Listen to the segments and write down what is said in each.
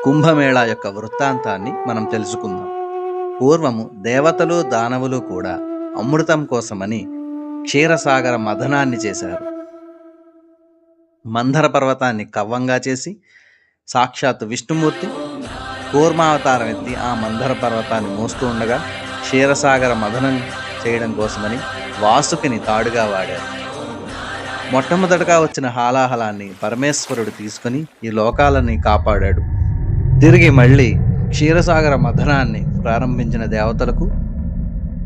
కుంభమేళా యొక్క వృత్తాంతాన్ని మనం తెలుసుకుందాం. పూర్వము దేవతలు దానవులు కూడా అమృతం కోసమని క్షీరసాగర మథనాన్ని చేశారు. మందర పర్వతాన్ని కవ్వంగా చేసి సాక్షాత్ విష్ణుమూర్తి కూర్మావతారం ఎత్తి ఆ మందర పర్వతాన్ని మోస్తూ ఉండగా క్షీరసాగర మథనం చేయడం కోసమని వాసుకిని తాడుగా వాడారు. మొట్టమొదటగా వచ్చిన హాలాహలాన్ని పరమేశ్వరుడు తీసుకుని ఈ లోకాలని కాపాడాడు. తిరిగి మళ్ళీ క్షీరసాగర మథనాన్ని ప్రారంభించిన దేవతలకు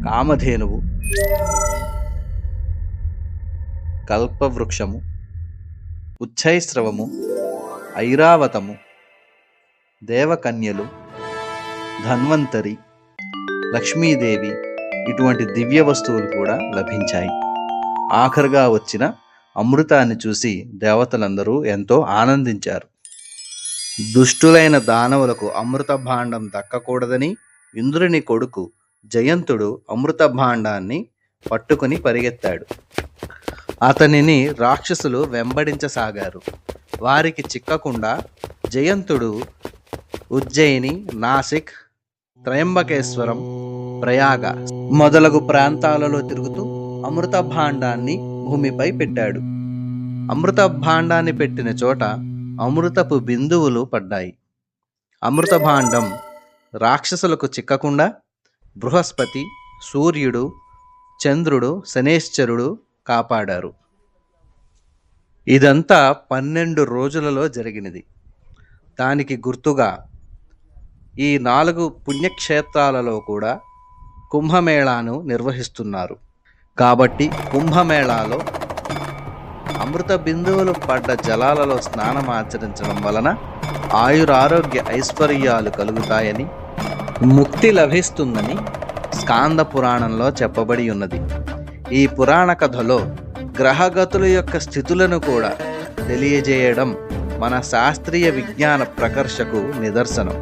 కామధేనువు, కల్పవృక్షము, ఉచ్చైస్రవము, ఐరావతము, దేవకన్యలు, ధన్వంతరి, లక్ష్మీదేవి ఇటువంటి దివ్య వస్తువులు కూడా లభించాయి. ఆఖరుగా వచ్చిన అమృతాన్ని చూసి దేవతలందరూ ఎంతో ఆనందించారు. దుష్టులైన దానవులకు అమృత భాండం దక్కకూడదని ఇంద్రుని కొడుకు జయంతుడు అమృత భాండాన్ని పట్టుకుని పరిగెత్తాడు. అతనిని రాక్షసులు వెంబడించసాగారు. వారికి చిక్కకుండా జయంతుడు ఉజ్జయిని, నాసిక్, త్రయంబకేశ్వరం, ప్రయాగ మొదలగు ప్రాంతాలలో తిరుగుతూ అమృత భాండాన్ని భూమిపై పెట్టాడు. అమృత భాండాన్ని పెట్టిన చోట అమృతపు బిందువులు పడ్డాయి. అమృత భాండం రాక్షసులకు చిక్కకుండా బృహస్పతి, సూర్యుడు, చంద్రుడు, శనేశ్వరుడు కాపాడారు. ఇదంతా 12 రోజులలో జరిగినది. దానికి గుర్తుగా ఈ 4 పుణ్యక్షేత్రాలలో కూడా కుంభమేళాను నిర్వహిస్తున్నారు. కాబట్టి కుంభమేళాలో అమృత బిందువులు పడ్డ జలాలలో స్నానం ఆచరించడం వలన ఆయురారోగ్య ఐశ్వర్యాలు కలుగుతాయని, ముక్తి లభిస్తుందని స్కాంద పురాణంలో చెప్పబడి ఉన్నది. ఈ పురాణ కథలో గ్రహగతుల యొక్క స్థితులను కూడా తెలియజేయడం మన శాస్త్రీయ విజ్ఞాన ప్రకర్షకు నిదర్శనం.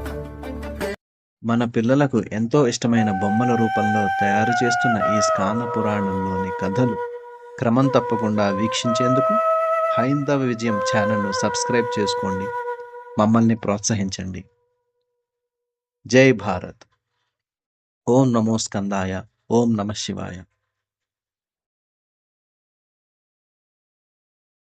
మన పిల్లలకు ఎంతో ఇష్టమైన బొమ్మల రూపంలో తయారు చేస్తున్న ఈ స్కాంద పురాణంలోని కథలు క్రమం తప్పకుండా వీక్షించేందుకు హైందవ విజయం ఛానల్ను సబ్స్క్రైబ్ చేసుకోండి. మమ్మల్ని ప్రోత్సహించండి. జై భారత్. ఓం నమో స్కందాయ. ఓం నమః శివాయ.